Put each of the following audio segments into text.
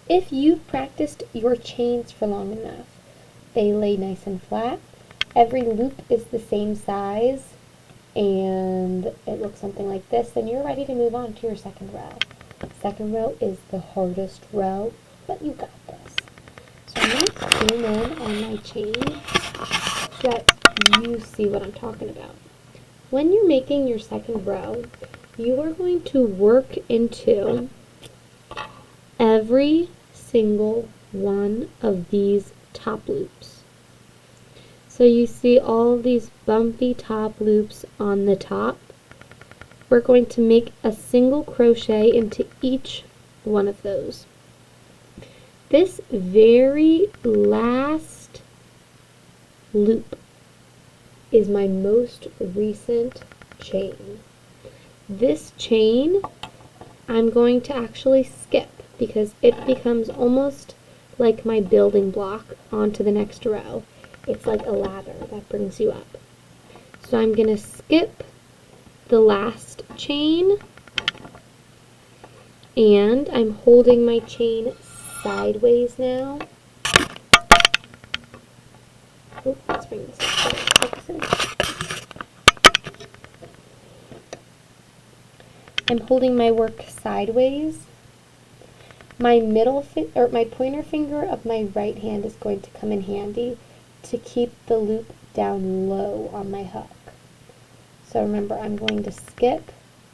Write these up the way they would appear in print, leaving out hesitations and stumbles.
If you've practiced your chains for long enough, they lay nice and flat. Every loop is the same size, and it looks something like this, then you're ready to move on to your second row. Second row is the hardest row, but you got this. So I'm going to zoom in on my chain so that you see what I'm talking about. When you're making your second row, you are going to work into every single one of these top loops. So you see all these bumpy top loops on the top. We're going to make a single crochet into each one of those. This very last loop is my most recent chain. This chain I'm going to actually skip because it becomes almost like my building block onto the next row. It's like a ladder that brings you up. So I'm going to skip the last chain, and I'm holding my chain sideways now. Oops, let's bring this up. I'm holding my work sideways. My my pointer finger of my right hand is going to come in handy to keep the loop down low on my hook. So remember, I'm going to skip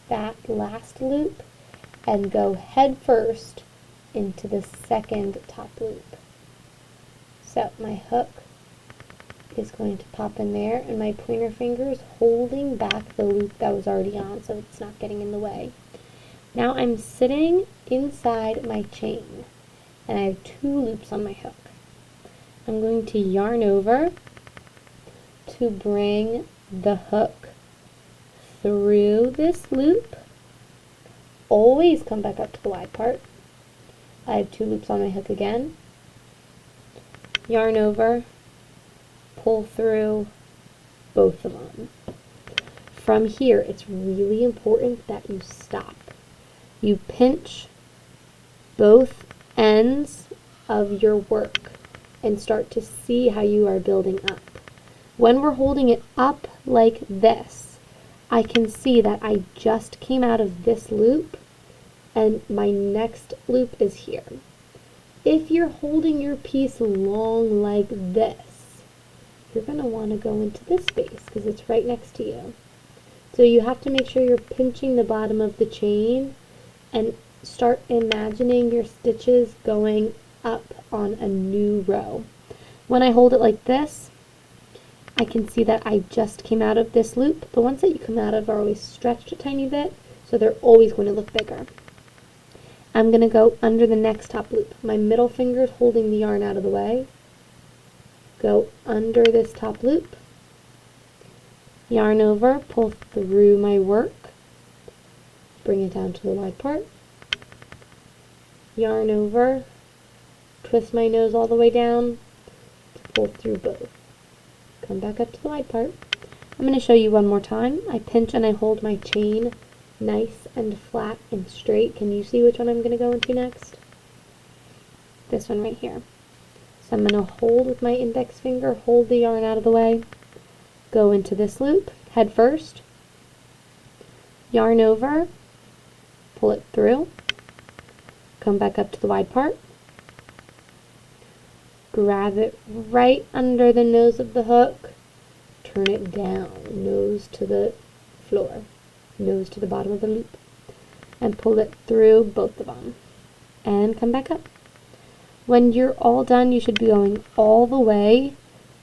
that last loop and go head first into the second top loop. So my hook is going to pop in there, and my pointer finger is holding back the loop that was already on so it's not getting in the way. Now I'm sitting inside my chain, and I have 2 loops on my hook. I'm going to yarn over to bring the hook through this loop. Always come back up to the wide part. I have 2 loops on my hook again. Yarn over, pull through both of them. From here, it's really important that you stop. You pinch both ends of your work and start to see how you are building up. When we're holding it up like this, I can see that I just came out of this loop and my next loop is here. If you're holding your piece long like this, you're going to want to go into this space because it's right next to you. So you have to make sure you're pinching the bottom of the chain and start imagining your stitches going up on a new row. When I hold it like this, I can see that I just came out of this loop. The ones that you come out of are always stretched a tiny bit, so they're always going to look bigger. I'm going to go under the next top loop. My middle finger is holding the yarn out of the way. Go under this top loop. Yarn over, pull through my work. Bring it down to the wide part. Yarn over, twist my nose all the way down, pull through both. Come back up to the wide part. I'm going to show you one more time. I pinch and I hold my chain nice and flat and straight. Can you see which one I'm going to go into next? This one right here. So I'm going to hold with my index finger, hold the yarn out of the way, go into this loop, head first, yarn over, pull it through, come back up to the wide part, grab it right under the nose of the hook, turn it down, nose to the floor, nose to the bottom of the loop, and pull it through both of them, and come back up. When you're all done, you should be going all the way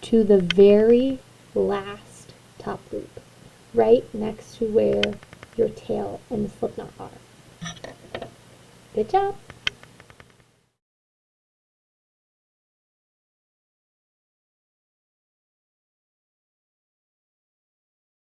to the very last top loop, right next to where your tail and the slip knot are. Good job!